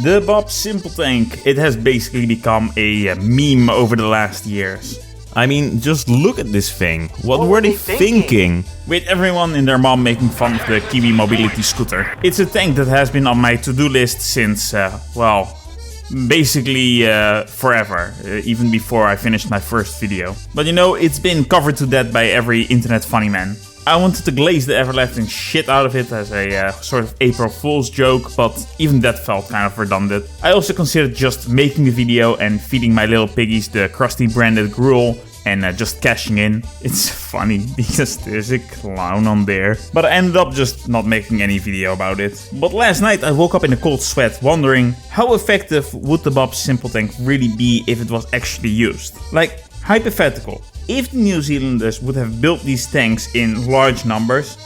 The Bob Semple Tank, it has basically become a meme over the last years. I mean, just look at this thing. What were they thinking? With everyone and their mom making fun of the Kiwi mobility scooter. It's a tank that has been on my to-do list since, well, basically forever, even before I finished my first video. But you know, it's been covered to death by every internet funny man. I wanted to glaze the everlasting shit out of it as a sort of April Fool's joke, but even that felt kind of redundant. I also considered just making the video and feeding my little piggies the Krusty branded gruel and just cashing in. It's funny because there's a clown on there, but I ended up just not making any video about it. But last night I woke up in a cold sweat wondering how effective would the Bob Semple Tank really be if it was actually used. Like, hypothetical. If the New Zealanders would have built these tanks in large numbers,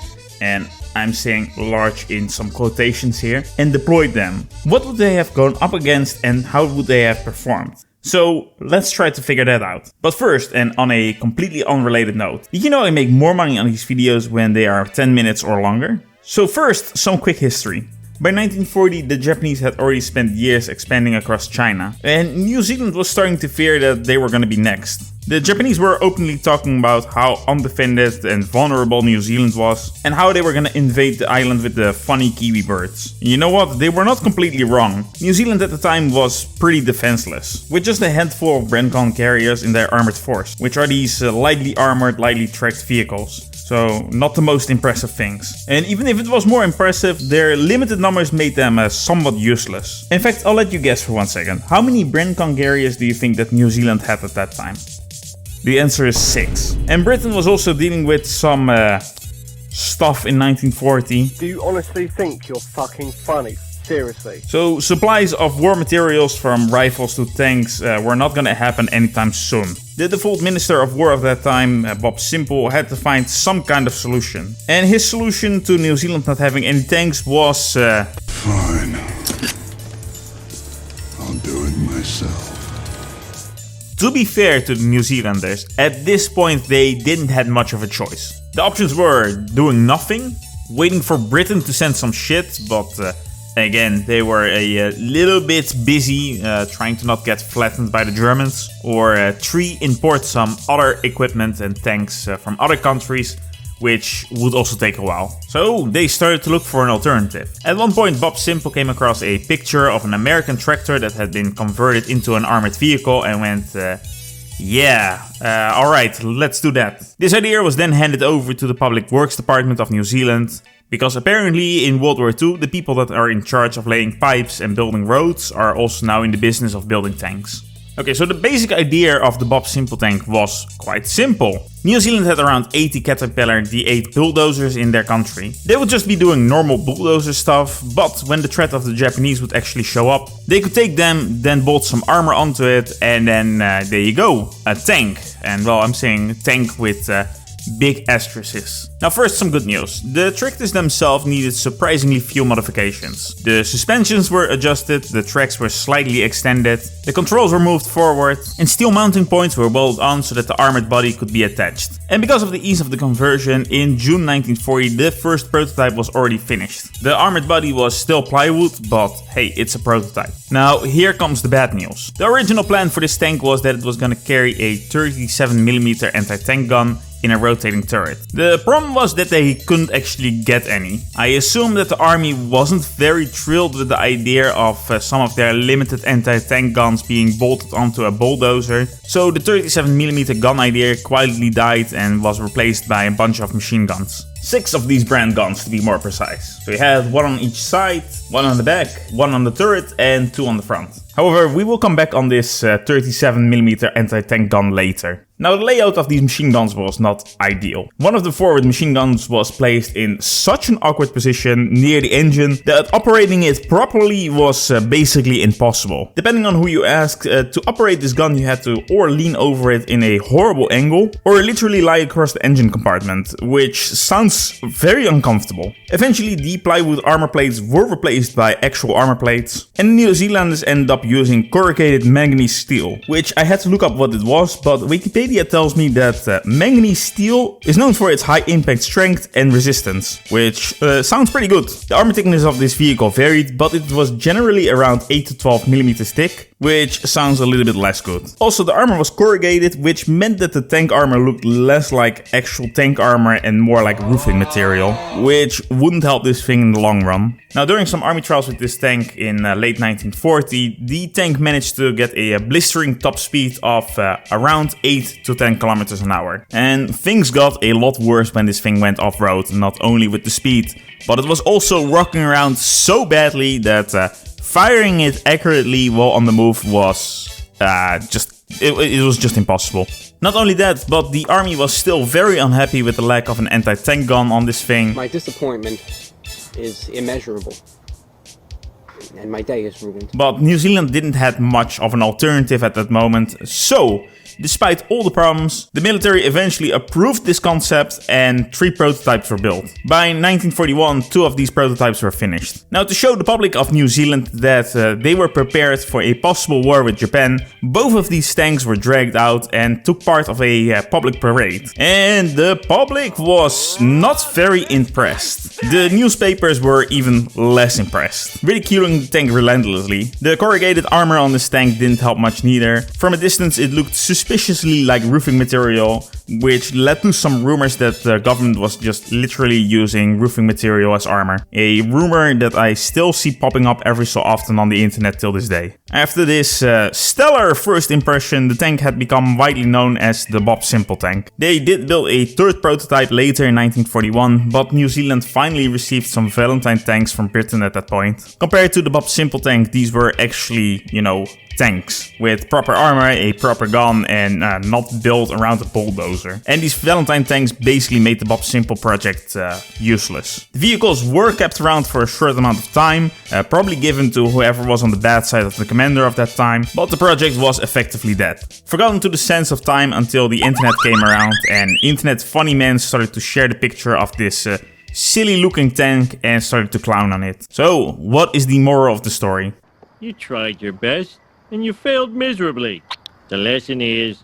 and I'm saying large in some quotations here, and deployed them, what would they have gone up against and how would they have performed? So let's try to figure that out. But first, and on a completely unrelated note, did you know I make more money on these videos when they are 10 minutes or longer? So first, some quick history. By 1940, the Japanese had already spent years expanding across China, and New Zealand was starting to fear that they were gonna be next. The Japanese were openly talking about how undefended and vulnerable New Zealand was, and how they were gonna invade the island with the funny kiwi birds. You know what? They were not completely wrong. New Zealand at the time was pretty defenseless, with just a handful of Brenton carriers in their armored force, which are these lightly armored, lightly tracked vehicles. So, not the most impressive things. And even if it was more impressive, their limited numbers made them somewhat useless. In fact, I'll let you guess for 1 second. How many Brenton carriers do you think that New Zealand had at that time? The answer is 6. And Britain was also dealing with some stuff in 1940. Do you honestly think you're fucking funny? Seriously. So supplies of war materials from rifles to tanks were not gonna happen anytime soon. The default Minister of War of that time, Bob Semple, had to find some kind of solution. And his solution to New Zealand not having any tanks was... Fine. I'll do it myself. To be fair to the New Zealanders, at this point they didn't have much of a choice. The options were doing nothing, waiting for Britain to send some shit, but again, they were a little bit busy trying to not get flattened by the Germans, or 3, import some other equipment and tanks from other countries, which would also take a while. So they started to look for an alternative. At one point, Bob Semple came across a picture of an American tractor that had been converted into an armored vehicle and went, alright, let's do that. This idea was then handed over to the Public Works Department of New Zealand, because apparently in World War II, the people that are in charge of laying pipes and building roads are also now in the business of building tanks. Okay, so the basic idea of the Bob Semple Tank was quite simple. New Zealand had around 80 Caterpillar D8 bulldozers in their country. They would just be doing normal bulldozer stuff, but when the threat of the Japanese would actually show up, they could take them, then bolt some armor onto it, and then there you go, a tank. And well, I'm saying tank with big asterisks. Now first, some good news. The tractors themselves needed surprisingly few modifications. The suspensions were adjusted, the tracks were slightly extended, the controls were moved forward, and steel mounting points were welded on so that the armored body could be attached. And because of the ease of the conversion, in June 1940 the first prototype was already finished. The armored body was still plywood, but hey, it's a prototype. Now here comes the bad news. The original plan for this tank was that it was gonna carry a 37mm anti-tank gun in a rotating turret. The problem was that they couldn't actually get any. I assume that the army wasn't very thrilled with the idea of some of their limited anti-tank guns being bolted onto a bulldozer, so the 37mm gun idea quietly died and was replaced by a bunch of machine guns. 6 of these brand guns to be more precise. So you had 1 on each side, 1 on the back, 1 on the turret and 2 on the front. However, we will come back on this 37mm anti-tank gun later. Now the layout of these machine guns was not ideal. One of the forward machine guns was placed in such an awkward position near the engine that operating it properly was basically impossible. Depending on who you ask, to operate this gun you had to or lean over it in a horrible angle or literally lie across the engine compartment, which sounds very uncomfortable. Eventually the plywood armor plates were replaced by actual armor plates, and the New Zealanders ended up using corrugated manganese steel, which I had to look up what it was, but Wikipedia Wikipedia tells me that manganese steel is known for its high impact strength and resistance, which sounds pretty good. The armor thickness of this vehicle varied, but it was generally around 8 to 12 millimeters thick, which sounds a little bit less good. Also, the armor was corrugated, which meant that the tank armor looked less like actual tank armor and more like roofing material, which wouldn't help this thing in the long run. Now, during some army trials with this tank in late 1940, the tank managed to get a blistering top speed of around 8 to 10 kilometers an hour. And things got a lot worse when this thing went off-road, not only with the speed, but it was also rocking around so badly that firing it accurately while on the move was it was just impossible. Not only that, but the army was still very unhappy with the lack of an anti-tank gun on this thing. My disappointment is immeasurable, and my day is ruined. But New Zealand didn't have much of an alternative at that moment, so despite all the problems, the military eventually approved this concept and 3 prototypes were built. By 1941, 2 of these prototypes were finished. Now, to show the public of New Zealand that they were prepared for a possible war with Japan, both of these tanks were dragged out and took part of a public parade. And the public was not very impressed. The newspapers were even less impressed, ridiculing the tank relentlessly. The corrugated armor on this tank didn't help much neither. From a distance, it looked suspiciously like roofing material, which led to some rumors that the government was just literally using roofing material as armor. A rumor that I still see popping up every so often on the internet till this day. After this stellar first impression, the tank had become widely known as the Bob Semple Tank. They did build a 3rd prototype later in 1941, but New Zealand finally received some Valentine tanks from Britain at that point. Compared to the Bob Semple Tank, these were actually, tanks with proper armor, a proper gun, and not built around a bulldozer. And these Valentine tanks basically made the Bob Semple project useless. The vehicles were kept around for a short amount of time, probably given to whoever was on the bad side of the commander of that time, but the project was effectively dead. Forgotten to the sense of time until the internet came around and internet funny men started to share the picture of this silly looking tank and started to clown on it. So, what is the moral of the story? You tried your best, and you failed miserably. The lesson is,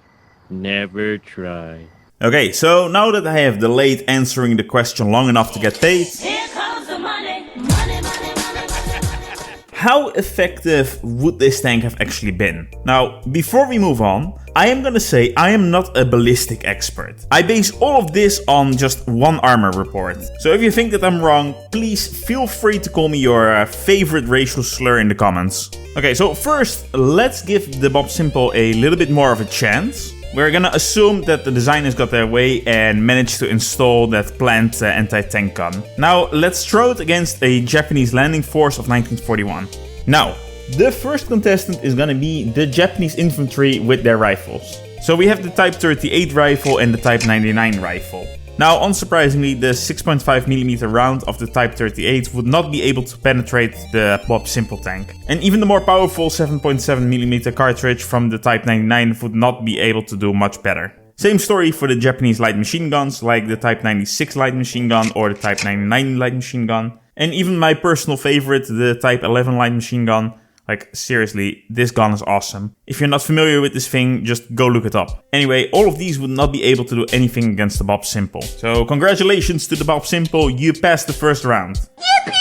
never try. Okay, so now that I have delayed answering the question long enough to get paid, Here comes the money, money, money, money, money. how effective would this tank have actually been? Now, before we move on, I am gonna say I am not a ballistic expert. I base all of this on just one armor report. So if you think that I'm wrong, please feel free to call me your favorite racial slur in the comments. Okay, so first, let's give the Bob Semple a little bit more of a chance. We're gonna assume that the designers got their way and managed to install that planned anti-tank gun. Now, let's throw it against a Japanese landing force of 1941. Now, the first contestant is gonna be the Japanese infantry with their rifles. So we have the Type 38 rifle and the Type 99 rifle. Now, unsurprisingly, the 6.5mm round of the Type 38 would not be able to penetrate the Bob Semple tank. And even the more powerful 7.7mm cartridge from the Type 99 would not be able to do much better. Same story for the Japanese light machine guns, like the Type 96 light machine gun or the Type 99 light machine gun. And even my personal favorite, the Type 11 light machine gun. Like, seriously, this gun is awesome. If you're not familiar with this thing, just go look it up. Anyway, all of these would not be able to do anything against the Bob Semple. So, congratulations to the Bob Semple, you passed the first round. Yippee!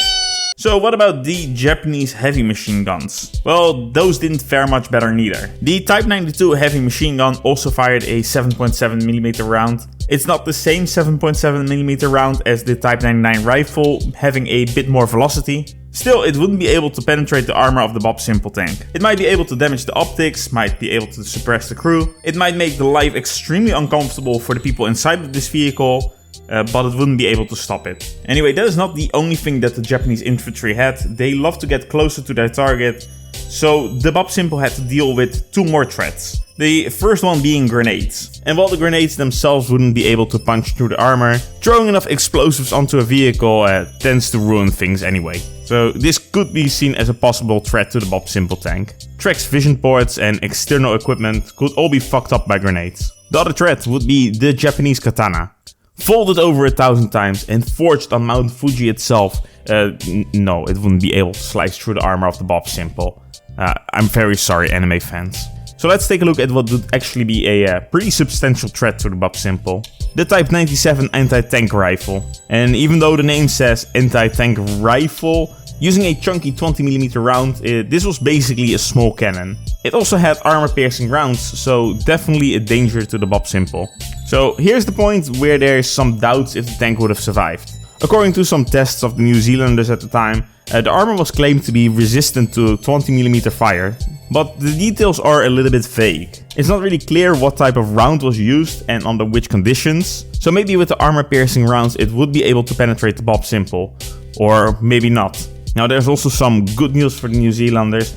So, what about the Japanese heavy machine guns? Well, those didn't fare much better neither. The Type 92 heavy machine gun also fired a 7.7mm round. It's not the same 7.7mm round as the Type 99 rifle, having a bit more velocity. Still, it wouldn't be able to penetrate the armor of the Bob Semple tank. It might be able to damage the optics, might be able to suppress the crew. It might make the life extremely uncomfortable for the people inside of this vehicle, but it wouldn't be able to stop it. Anyway, that is not the only thing that the Japanese infantry had. They love to get closer to their target, so the Bob Semple had to deal with 2 more threats. The first one being grenades. And while the grenades themselves wouldn't be able to punch through the armor, throwing enough explosives onto a vehicle tends to ruin things anyway. So this could be seen as a possible threat to the Bob Semple tank. Track's vision ports and external equipment could all be fucked up by grenades. The other threat would be the Japanese katana. Folded over 1,000 times and forged on Mount Fuji itself, no, it wouldn't be able to slice through the armor of the Bob Semple. I'm very sorry, anime fans. So So let's take a look at what would actually be a pretty substantial threat to the Bob Semple. The Type 97 anti-tank rifle. And even though the name says anti-tank rifle, using a chunky 20mm round, this was basically a small cannon. It also had armor-piercing rounds, so definitely a danger to the Bob Semple. So here's the point where there is some doubts if the tank would have survived. According to some tests of the New Zealanders at the time, the armor was claimed to be resistant to 20mm fire, but the details are a little bit vague. It's not really clear what type of round was used and under which conditions, so maybe with the armor-piercing rounds it would be able to penetrate the Bob Semple, or maybe not. Now there's also some good news for the New Zealanders.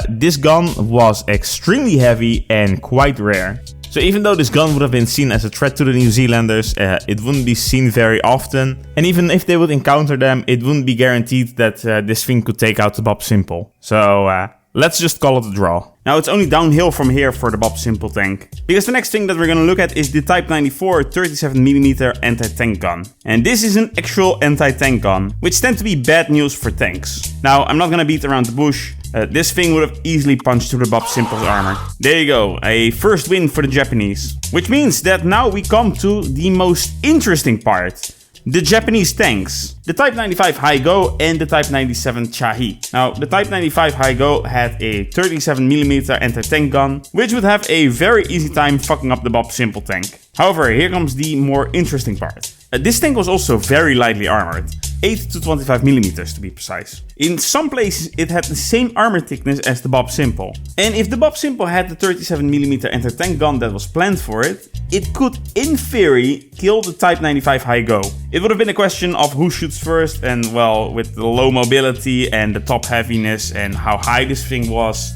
This gun was extremely heavy and quite rare. So even though this gun would have been seen as a threat to the New Zealanders, it wouldn't be seen very often. And even if they would encounter them, it wouldn't be guaranteed that this thing could take out the Bob Semple. So let's just call it a draw. Now it's only downhill from here for the Bob Semple tank, because the next thing that we're gonna look at is the Type 94 37mm anti-tank gun. And this is an actual anti-tank gun, which tend to be bad news for tanks. Now I'm not gonna beat around the bush. This thing would have easily punched through the Bob Semple's armor. There you go, a first win for the Japanese. Which means that now we come to the most interesting part. The Japanese tanks. The Type 95 Hi-Go and the Type 97 Chahi. Now, the Type 95 Hi-Go had a 37mm anti-tank gun, which would have a very easy time fucking up the Bob Semple tank. However, here comes the more interesting part. This tank was also very lightly armored. 8 to 25mm to be precise. In some places it had the same armor thickness as the Bob Semple. And if the Bob Semple had the 37mm anti-tank gun that was planned for it, it could in theory kill the Type 95 Hi-Go. It would have been a question of who shoots first, and well, with the low mobility and the top heaviness and how high this thing was,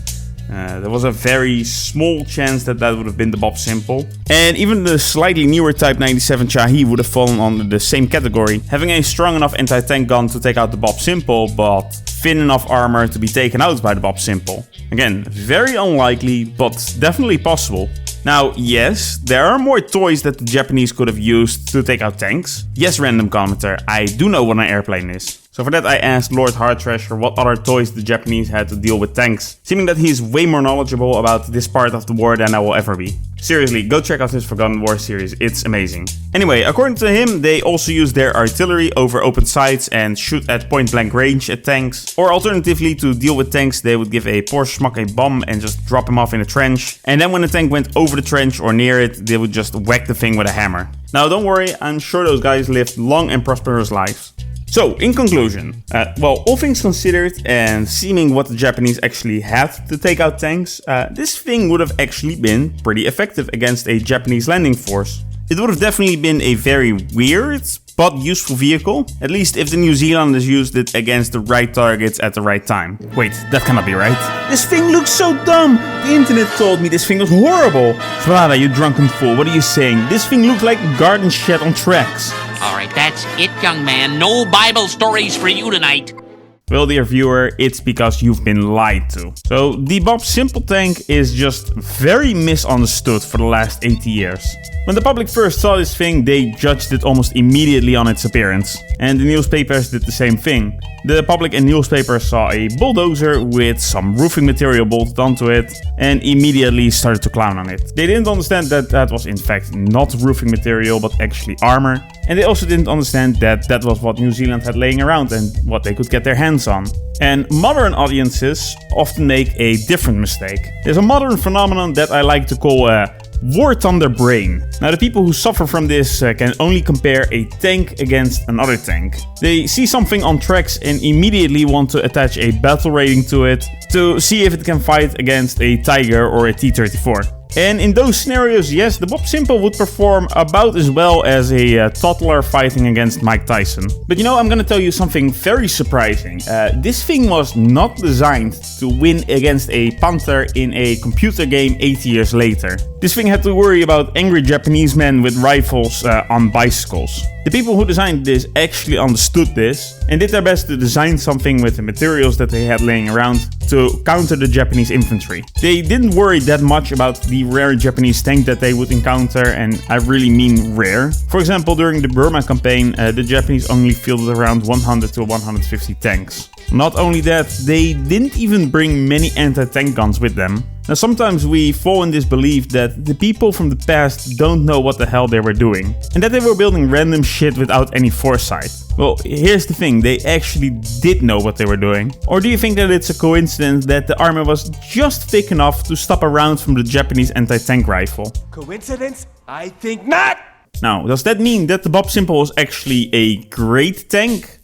there was a very small chance that that would have been the Bob Semple. And even the slightly newer Type 97 Chahi would have fallen under the same category, having a strong enough anti-tank gun to take out the Bob Semple, but thin enough armor to be taken out by the Bob Semple. Again, very unlikely, but definitely possible. Now, yes, there are more toys that the Japanese could have used to take out tanks. Yes, random commenter, I do know what an airplane is. So for that I asked Lord Hardthrasher what other toys the Japanese had to deal with tanks, seeming that he's way more knowledgeable about this part of the war than I will ever be. Seriously, go check out his Forgotten War series, it's amazing. Anyway, according to him, they also use their artillery over open sights and shoot at point blank range at tanks. Or alternatively, to deal with tanks, they would give a poor schmuck a bomb and just drop him off in a trench. And then when the tank went over the trench or near it, they would just whack the thing with a hammer. Now don't worry, I'm sure those guys lived long and prosperous lives. So, in conclusion, well, all things considered and seeming what the Japanese actually had to take out tanks, this thing would have actually been pretty effective against a Japanese landing force. It would have definitely been a very weird but useful vehicle, at least if the New Zealanders used it against the right targets at the right time. Wait, that cannot be right. This thing looks so dumb! The internet told me this thing was horrible! Zwalada, you drunken fool, what are you saying? This thing looked like a garden shed on tracks. Alright, that's it, young man. No Bible stories for you tonight. Well, dear viewer, it's because you've been lied to. So, the Bob Semple tank is just very misunderstood for the last 80 years. When the public first saw this thing, they judged it almost immediately on its appearance. And the newspapers did the same thing. The public and newspapers saw a bulldozer with some roofing material bolted onto it and immediately started to clown on it. They didn't understand that that was in fact not roofing material but actually armor. And they also didn't understand that that was what New Zealand had laying around and what they could get their hands on. And modern audiences often make a different mistake. There's a modern phenomenon that I like to call war thunder brain. Now the people who suffer from this can only compare a tank against another tank. They see something on tracks and immediately want to attach a battle rating to it to see if it can fight against a Tiger or a T-34. And in those scenarios, yes, the Bob Semple would perform about as well as a toddler fighting against Mike Tyson. But you know, I'm gonna tell you something very surprising. This thing was not designed to win against a panther in a computer game 80 years later. This thing had to worry about angry Japanese men with rifles on bicycles. The people who designed this actually understood this and did their best to design something with the materials that they had laying around to counter the Japanese infantry. They didn't worry that much about the rare Japanese tank that they would encounter, and I really mean rare. For example, during the Burma campaign, the Japanese only fielded around 100 to 150 tanks. Not only that, they didn't even bring many anti-tank guns with them. Now sometimes we fall in this belief that the people from the past don't know what the hell they were doing, and that they were building random shit without any foresight. Well, here's the thing, they actually did know what they were doing. Or do you think that it's a coincidence that the armor was just thick enough to stop a round from the Japanese anti-tank rifle? Coincidence? I think not! Now, does that mean that the Bob Semple was actually a great tank?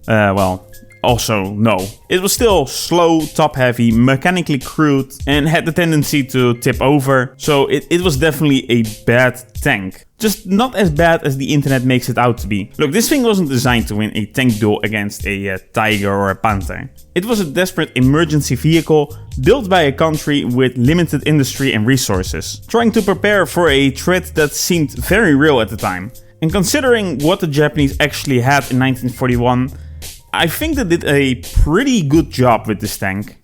Well, also no. It was still slow, top-heavy, mechanically crude, and had the tendency to tip over, so it was definitely a bad tank. Just not as bad as the internet makes it out to be. Look, this thing wasn't designed to win a tank duel against a Tiger or a Panther. It was a desperate emergency vehicle built by a country with limited industry and resources, trying to prepare for a threat that seemed very real at the time. And considering what the Japanese actually had in 1941, I think they did a pretty good job with this tank.